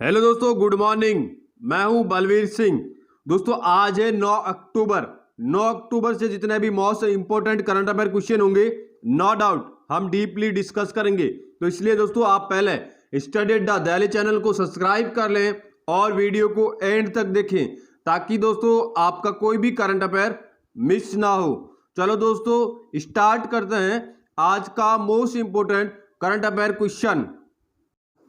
Hello दोस्तों, good morning. मैं हूं बलवीर सिंह। दोस्तों आज है 9 अक्टूबर। 9 अक्टूबर से जितने भी most important current affair question होंगे, नो डाउट हम डीपली डिस्कस करेंगे। तो इसलिए दोस्तों आप पहले स्टडी अड्डा दिल्ली चैनल को सब्सक्राइब कर लें और वीडियो को एंड तक देखें, ताकि दोस्तों आपका कोई भी करंट अफेयर मिस ना हो। चलो दोस्तों स्टार्ट करते हैं आज का most important current affair question.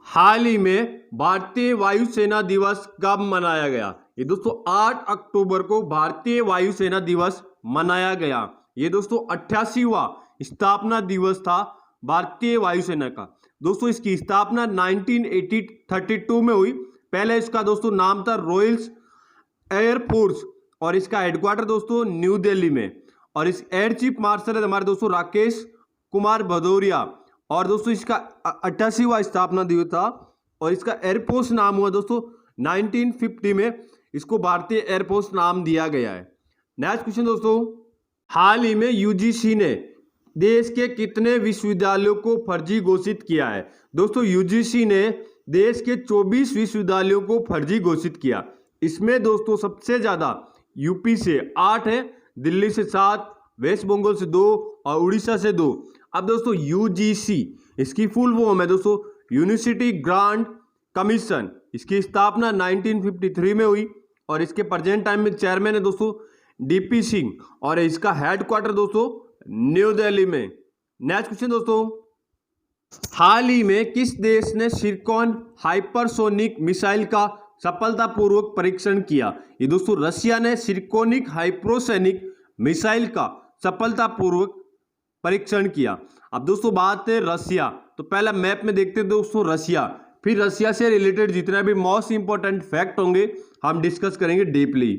हाल ही में भारतीय वायुसेना दिवस कब मनाया गया? ये दोस्तों 8 अक्टूबर को भारतीय वायुसेना दिवस मनाया गया। ये दोस्तों 88वां स्थापना दिवस था भारतीय वायुसेना का। दोस्तों इसकी स्थापना 1932 में हुई। पहले इसका दोस्तों नाम था रॉयल्स एयरफोर्स और इसका हेडक्वार्टर दोस्तों न्यू दिल्ली में। और इस एयर चीफ मार्शल है हमारे दोस्तों राकेश कुमार भदौरिया। और दोस्तों इसका 88वां स्थापना दिवस था और इसका एयरफोर्स नाम हुआ दोस्तों 1950 में इसको भारतीय एयरफोर्स नाम दिया गया है। नेक्स्ट क्वेश्चन दोस्तों, हाल ही में यूजीसी ने देश के कितने विश्वविद्यालयों को फर्जी घोषित किया है? दोस्तों यूजीसी ने देश के 24 विश्वविद्यालयों को फर्जी घोषित किया। इसमें दोस्तों सबसे ज्यादा यूपी से 8 है, दिल्ली से 7, वेस्ट बंगाल से 2 और उड़ीसा से 2। अब दोस्तों यूजीसी इसकी फुल फॉर्म है दोस्तों यूनिवर्सिटी ग्रांट कमीशन। इसकी स्थापना 1953 में हुई और इसके प्रेजेंट टाइम में चेयरमैन है दोस्तों डीपी सिंह और इसका हेडक्वार्टर दोस्तों न्यू दिल्ली में। नेक्स्ट क्वेश्चन दोस्तों, हाल ही में किस देश ने सिरकॉन हाइपरसोनिक मिसाइल का सफलतापूर्वक परीक्षण किया? ये दोस्तों रशिया ने सिरकोनिक हाइपरसोनिक मिसाइल का सफलतापूर्वक परीक्षण किया। अब दोस्तों बात है रशिया, तो पहला मैप में देखते हैं दोस्तों रशिया, फिर रशिया से रिलेटेड जितने भी मोस्ट इंपोर्टेंट फैक्ट होंगे हम डिस्कस करेंगे डीपली।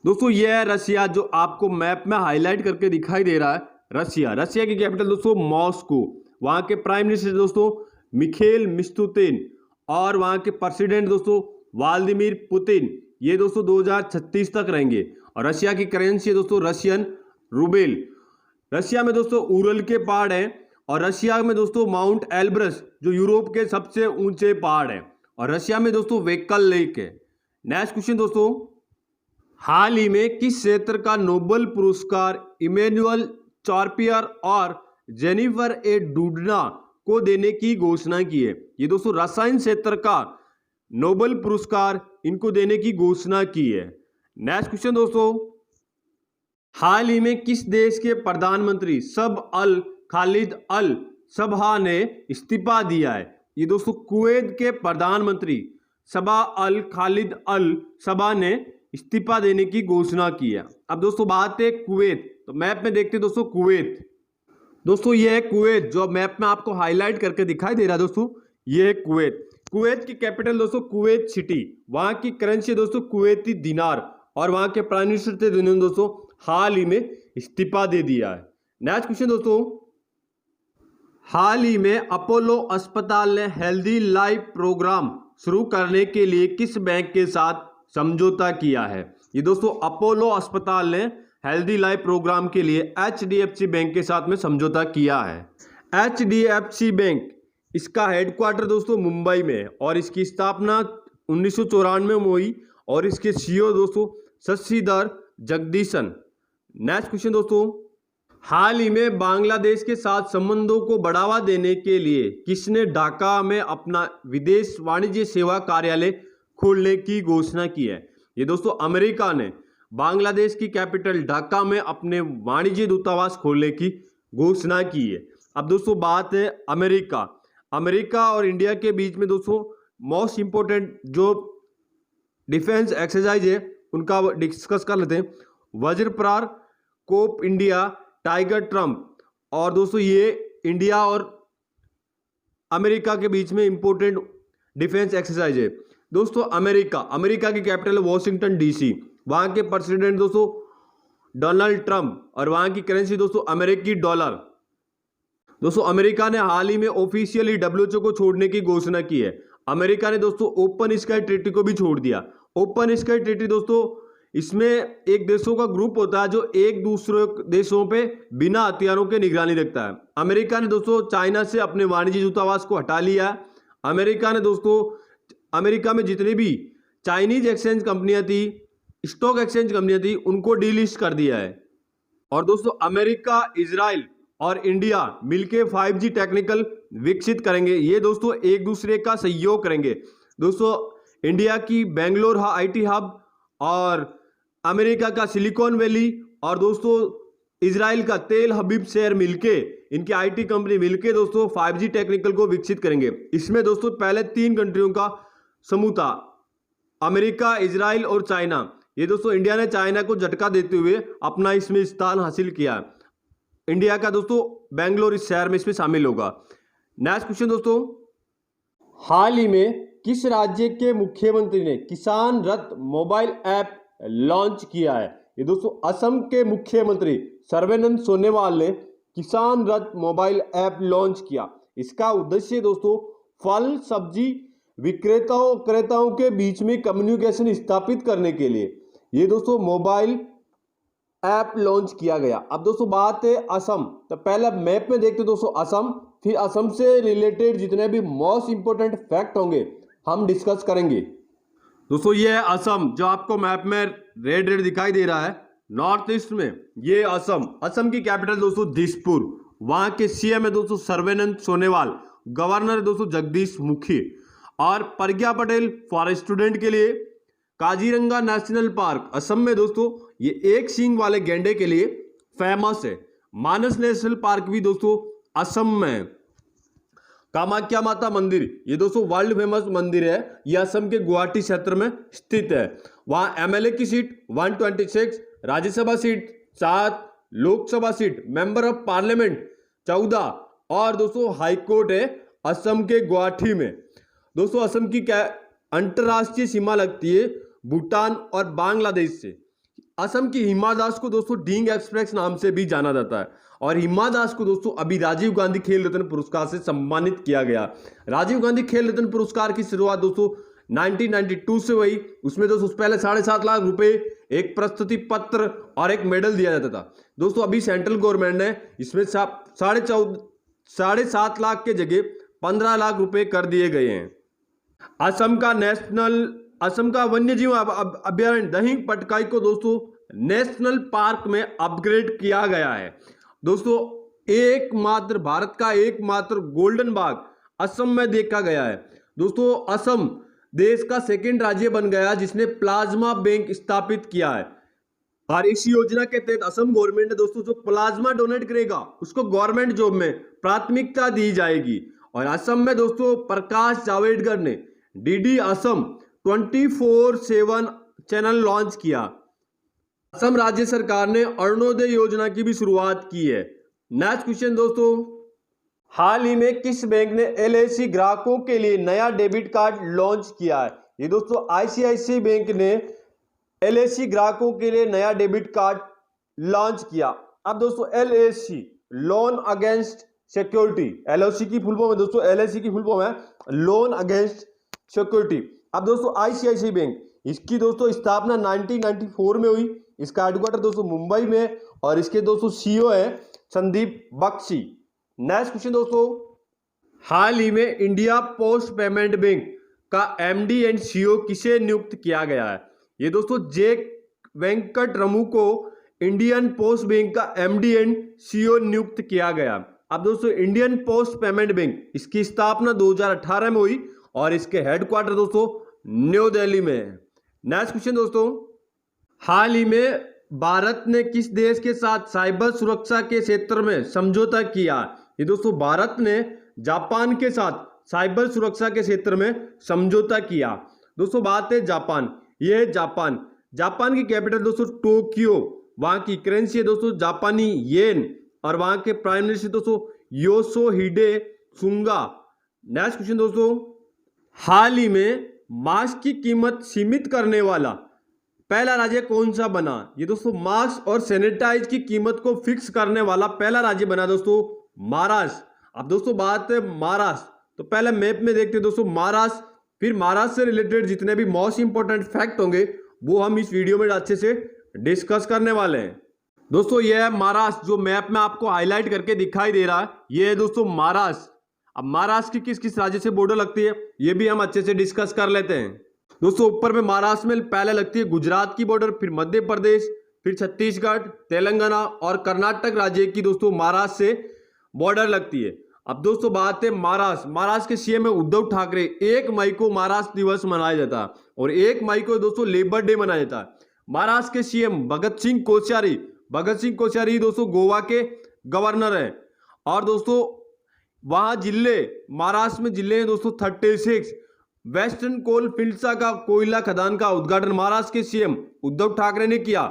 दोस्तों ये है रशिया जो आपको मैप में हाईलाइट करके दिखाई दे रहा है। रशिया की कैपिटल दोस्तों मॉस्को। वहां के प्राइम मिनिस्टर दोस्तों मिखेल मिशुस्तिन और वहां के प्रेसिडेंट दोस्तों व्लादिमीर पुतिन। ये दोस्तों 2036 तक रहेंगे। और रशिया की करेंसी है दोस्तों रशियन रूबेल। रशिया में दोस्तों उरल के पहाड़ हैं और रशिया में दोस्तों माउंट एल्ब्रस जो यूरोप के सबसे ऊंचे पहाड़ हैं। और रशिया में दोस्तों वेक्कल लेक है। नेक्स्ट क्वेश्चन दोस्तों, हाल ही में किस क्षेत्र का नोबेल पुरस्कार इमैनुअल चार्पियर और जेनिफर ए डूडना को देने की घोषणा की है? ये दोस्तों रसायन क्षेत्र का नोबेल पुरस्कार इनको देने की घोषणा की है। नेक्स्ट क्वेश्चन दोस्तों, हाल ही में किस देश के प्रधानमंत्री सब अल खालिद अल सबहा ने इस्तीफा दिया है? ये दोस्तों कुवैत के प्रधानमंत्री सबा अल खालिद अल सबहा ने इस्तीफा देने की घोषणा की है। अब दोस्तों बात है कुवैत, तो मैप में देखते हैं दोस्तों कुवैत। दोस्तों ये है कुवैत जो मैप में आपको हाईलाइट करके दिखाई दे रहा है दोस्तों, ये है कुवैत। कुवैत की कैपिटल दोस्तों कुवैत सिटी। वहां की करेंसी दोस्तों कुवैती दिनार और वहां के प्राइम मिनिस्टर थे जिन्होंने दोस्तों हाल ही में इस्तीफा दे दिया है। नेक्स्ट क्वेश्चन दोस्तों, हाल ही में अपोलो अस्पताल ने हेल्दी लाइफ प्रोग्राम शुरू करने के लिए किस बैंक के साथ समझौता किया है? ये दोस्तों अपोलो अस्पताल ने हेल्दी लाइफ प्रोग्राम के लिए HDFC बैंक के साथ में समझौता किया है। HDFC बैंक इसका हेडक्वार्टर दोस्तों मुंबई में है और इसकी स्थापना 1994 में हुई और इसके CEO दोस्तों शशिधर जगदीशन। नेक्स्ट क्वेश्चन दोस्तों, हाल ही में बांग्लादेश के साथ संबंधों को बढ़ावा देने के लिए किसने ढाका में अपना विदेश वाणिज्य सेवा कार्यालय खोलने की घोषणा की है? ये दोस्तों अमेरिका ने बांग्लादेश की कैपिटल ढाका में अपने वाणिज्य दूतावास खोलने की घोषणा की है। अब दोस्तों बात है अमेरिका और इंडिया के बीच में दोस्तों मोस्ट इंपोर्टेंट जो डिफेंस एक्सरसाइज है उनका डिस्कस कर लेते हैं। वज्रप्रार, कोप इंडिया, टाइगर ट्रम्प। और दोस्तों ये इंडिया और अमेरिका के बीच में इंपोर्टेंट डिफेंस एक्सरसाइज है। दोस्तों अमेरिका की कैपिटल वॉशिंगटन DC। वहां के प्रेसिडेंट दोस्तों डोनाल्ड ट्रम्प और वहां की करेंसी दोस्तों अमेरिकी डॉलर। दोस्तों अमेरिका ने हाल ही में ऑफिशियली WHO को छोड़ने की घोषणा की है। अमेरिका ने दोस्तों ओपन स्काई ट्रीटी को भी छोड़ दिया। ओपन स्काई ट्रीटी दोस्तों इसमें एक देशों का ग्रुप होता है जो एक दूसरे देशों पे बिना हथियारों के निगरानी रखता है। अमेरिका ने दोस्तों चाइना से अपने वाणिज्य दूतावास को हटा लिया। अमेरिका ने दोस्तों अमेरिका में जितनी भी चाइनीज एक्सचेंज कंपनियां थी, स्टॉक एक्सचेंज कंपनियां थी, उनको डीलिस्ट कर दिया है। और दोस्तों अमेरिका, इजराइल और इंडिया मिलके 5G टेक्निकल विकसित करेंगे। ये दोस्तों एक दूसरे का सहयोग करेंगे। दोस्तों इंडिया की बेंगलोर IT हब और अमेरिका का सिलिकॉन वैली और दोस्तों इजराइल का तेल हबीब शहर मिलके, इनकी IT कंपनी मिलके दोस्तों 5G टेक्निकल को विकसित करेंगे। इसमें दोस्तों पहले 3 कंट्रियों का समूह था, अमेरिका, इजराइल और चाइना। ये दोस्तों इंडिया ने चाइना को झटका देते हुए अपना इसमें स्थान हासिल किया। इंडिया का दोस्तों बेंगलोर इस शहर में इसमें शामिल होगा। नेक्स्ट क्वेश्चन दोस्तों, हाल ही में किस राज्य के मुख्यमंत्री ने किसान रथ मोबाइल ऐप लॉन्च किया है? ये दोस्तों असम के मुख्यमंत्री सर्बानंद सोनोवाल ने किसान रथ मोबाइल ऐप लॉन्च किया। इसका उद्देश्य दोस्तों फल सब्जी विक्रेताओं के बीच में कम्युनिकेशन स्थापित करने के लिए ये दोस्तों मोबाइल ऐप लॉन्च किया गया। अब दोस्तों बात है असम, तो पहले मैप में देखते दोस्तों असम, फिर असम से रिलेटेड जितने भी मोस्ट इंपोर्टेंट फैक्ट होंगे हम डिस्कस करेंगे। दोस्तों ये है असम, जो आपको मैप में रेड रेड दिखाई दे रहा है नॉर्थ ईस्ट में, ये असम की कैपिटल दोस्तों दिसपुर। वहां के CM है दोस्तों सर्बानंद सोनोवाल, गवर्नर है दोस्तों जगदीश मुखी और प्रज्ञा पटेल फॉर स्टूडेंट के लिए। काजीरंगा नेशनल पार्क असम में दोस्तों ये एक सींग वाले गैंडे के लिए फेमस है। मानस नेशनल पार्क भी दोस्तों असम में है। कामाख्या माता मंदिर ये दोस्तों वर्ल्ड फेमस मंदिर है, यह असम के गुवाहाटी क्षेत्र में स्थित है। वहां MLA की seat 126, Rajya Sabha seat 7, Lok Sabha seat member of parliament 14 और दोस्तों हाईकोर्ट है असम के गुवाहाटी में। दोस्तों असम की क्या अंतरराष्ट्रीय सीमा लगती है भूटान और बांग्लादेश से। असम की हिमा दास को दोस्तों डींग एक्सप्रेस नाम से भी जाना जाता है और हिमा दास को दोस्तों अभी राजीव गांधी खेल रत्न पुरस्कार से सम्मानित किया गया। राजीव गांधी खेल रत्न पुरस्कार की शुरुआत दोस्तों 1992 से हुई। उसमें दोस्तों पहले 7.5 लाख रुपए, एक प्रस्तुति पत्र और एक मेडल दिया जाता था। दोस्तों अभी सेंट्रल गवर्नमेंट ने इसमें 7.5 लाख के जगह 15 लाख रुपए कर दिए गए हैं। असम का वन्य जीव अभ्यारण्य दहिंग पटकाई को दोस्तों नेशनल पार्क में अपग्रेड किया गया है। दोस्तों भारत का एकमात्र गोल्डन बाग असम में देखा गया है। दोस्तों असम देश का 2nd राज्य बन गया जिसने प्लाज्मा बैंक स्थापित किया है और इस योजना के तहत असम गवर्नमेंट ने दोस्तों जो प्लाज्मा डोनेट करेगा उसको गवर्नमेंट जॉब में प्राथमिकता दी जाएगी। और असम में दोस्तों प्रकाश जावड़ेकर ने DD असम 24/7 चैनल लॉन्च किया। असम राज्य सरकार ने अरुणोदय योजना की भी शुरुआत की है। नेक्स्ट क्वेश्चन दोस्तों, हाल ही में किस बैंक ने LIC ग्राहकों के लिए नया डेबिट कार्ड लॉन्च किया है? ये दोस्तों ICICI बैंक ने LIC ग्राहकों के लिए नया डेबिट कार्ड लॉन्च किया। अब दोस्तों LIC loan against security, LOC की फुल फॉर्म है दोस्तों, LIC की फुल फॉर्म है लोन अगेंस्ट सिक्योरिटी। अब दोस्तों ICICI बैंक, इसकी दोस्तों स्थापना 1994 में हुई। इसका हेडक्वार्टर दोस्तों मुंबई में और इसके दोस्तों CEO है संदीप बख्शी। नेक्स्ट क्वेश्चन दोस्तों, हाल ही में इंडिया पोस्ट पेमेंट बैंक का MD एंड CEO किसे नियुक्त किया गया है? ये दोस्तों जे वेंकट रमू को इंडियन पोस्ट बैंक का MD एंड CEO नियुक्त किया गया। अब दोस्तों इंडियन पोस्ट पेमेंट बैंक, इसकी स्थापना 2018 में हुई और इसके हेडक्वार्टर दोस्तों न्यू दिल्ली में है। नेक्स्ट क्वेश्चन दोस्तों, हाल ही में भारत ने किस देश के साथ साइबर सुरक्षा के क्षेत्र में समझौता किया? ये दोस्तों भारत ने जापान के साथ साइबर सुरक्षा के क्षेत्र में समझौता किया। दोस्तों बात है जापान, ये है जापान की कैपिटल दोस्तों टोक्यो, वहां की करेंसी है दोस्तों जापानी येन और वहां के प्राइम मिनिस्टर दोस्तों योशिहिडे सुगा। नेक्स्ट क्वेश्चन दोस्तों, हाल ही में मास्क की कीमत सीमित करने वाला पहला राज्य कौन सा बना? ये दोस्तों मास्क और सैनिटाइज की कीमत को फिक्स करने वाला पहला राज्य बना दोस्तों महाराष्ट्र। अब दोस्तों बात है महाराष्ट्र, तो पहले मैप में देखते हैं दोस्तों महाराष्ट्र, फिर महाराष्ट्र से रिलेटेड जितने भी मोस्ट इंपोर्टेंट फैक्ट होंगे वो हम इस वीडियो में अच्छे से डिस्कस करने वाले हैं। दोस्तों यह है महाराष्ट्र, जो मैप में आपको हाईलाइट करके दिखाई दे रहा है, ये है दोस्तों महाराष्ट्र। अब महाराष्ट्र की किस किस राज्य से बॉर्डर लगती है ये भी हम अच्छे से डिस्कस कर लेते हैं। दोस्तों ऊपर में महाराष्ट्र में पहले लगती है गुजरात की बॉर्डर, फिर मध्य प्रदेश, फिर छत्तीसगढ़, तेलंगाना और कर्नाटक राज्य की दोस्तों महाराष्ट्र से बॉर्डर लगती है। अब दोस्तों बात है महाराष्ट्र के सीएम है उद्धव ठाकरे। 1 मई को महाराष्ट्र दिवस मनाया जाता है और 1 मई को दोस्तों लेबर डे मनाया जाता है। महाराष्ट्र के सीएम भगत सिंह कोश्यारी दोस्तों गोवा के गवर्नर है। और दोस्तों वहां जिले, महाराष्ट्र में जिले हैं दोस्तों 36। वेस्टर्न कोल फील्ड्स का कोयला खदान का उद्घाटन महाराष्ट्र के सीएम उद्धव ठाकरे ने किया।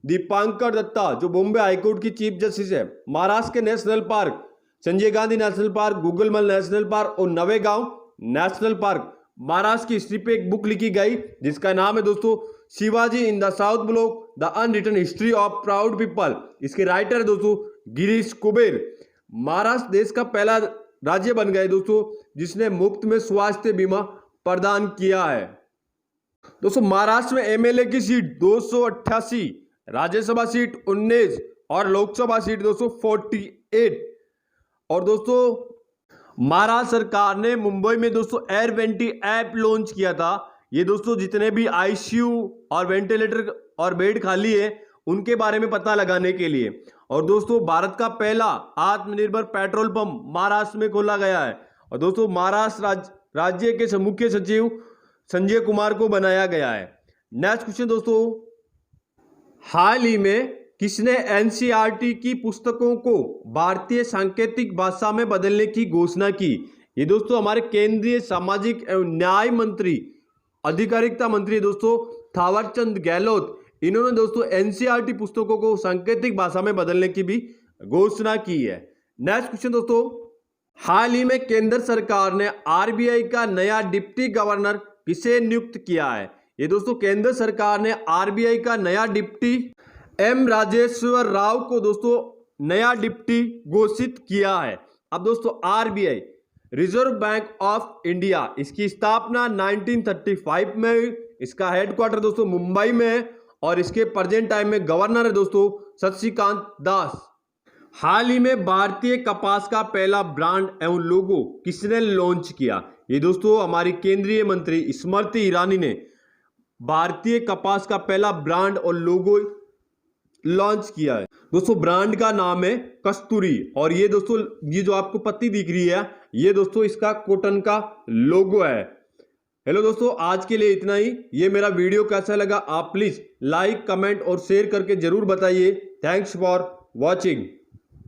दीपांकर दत्ता जो बॉम्बे हाईकोर्ट की चीफ जस्टिस है। महाराष्ट्र के national park Sanjay Gandhi national park, Gugamal national park और नवेगांव नेशनल पार्क। महाराष्ट्र की हिस्ट्री पे एक बुक लिखी गई जिसका नाम है दोस्तों Shivaji in the south block the unwritten history of proud people. इसके राइटर दोस्तों गिरीश कुबेर। महाराष्ट्र देश का पहला राज्य बन गए दोस्तों जिसने मुफ्त में स्वास्थ्य बीमा प्रदान किया है। दोस्तों महाराष्ट्र में एमएलए की सीट 288, राज्यसभा सीट 19 और लोकसभा सीट दोस्तों 48। और दोस्तों महाराष्ट्र सरकार ने मुंबई में दोस्तों एयर वेंटी ऐप लॉन्च किया था। ये दोस्तों जितने भी आईसीयू और वेंटिलेटर और बेड खाली है उनके बारे में पता लगाने के लिए। और दोस्तों भारत का पहला आत्मनिर्भर पेट्रोल पंप महाराष्ट्र में खोला गया है। और दोस्तों महाराष्ट्र राज्य के मुख्य सचिव संजय कुमार को बनाया गया है। नेक्स्ट क्वेश्चन दोस्तों, हाल ही में किसने एनसीईआरटी की पुस्तकों को भारतीय सांकेतिक भाषा में बदलने की घोषणा की? ये दोस्तों हमारे केंद्रीय सामाजिक एवं न्याय मंत्री, अधिकारिता मंत्री दोस्तों थावरचंद गहलोत। इन्होंने दोस्तों एनसीईआरटी पुस्तकों को सांकेतिक भाषा में बदलने की भी घोषणा की है। नेक्स्ट क्वेश्चन दोस्तों, हाल ही में केंद्र सरकार ने आरबीआई का नया डिप्टी गवर्नर किसे नियुक्त किया है? ये दोस्तों केंद्र सरकार ने आरबीआई का नया डिप्टी एम राजेश्वर राव को दोस्तों नया डिप्टी घोषित किया है। अब दोस्तों RBI reserve bank of India, इसकी स्थापना 1935 में हुई। इसका हेडक्वार्टर दोस्तों मुंबई में है और इसके प्रेजेंट टाइम में गवर्नर है दोस्तों शक्तिकांत दास। हाल ही में भारतीय कपास का पहला ब्रांड एवं लोगो किसने लॉन्च किया? ये दोस्तों हमारी केंद्रीय मंत्री स्मृति ईरानी ने भारतीय कपास का पहला ब्रांड और लोगो लॉन्च किया है। दोस्तों ब्रांड का नाम है कस्तूरी। और ये दोस्तों ये जो आपको पत्ती दिख रही है ये दोस्तों इसका कॉटन का लोगो है। हेलो दोस्तों, आज के लिए इतना ही। ये मेरा वीडियो कैसा लगा आप प्लीज लाइक, कमेंट और शेयर करके जरूर बताइए। Thanks for watching.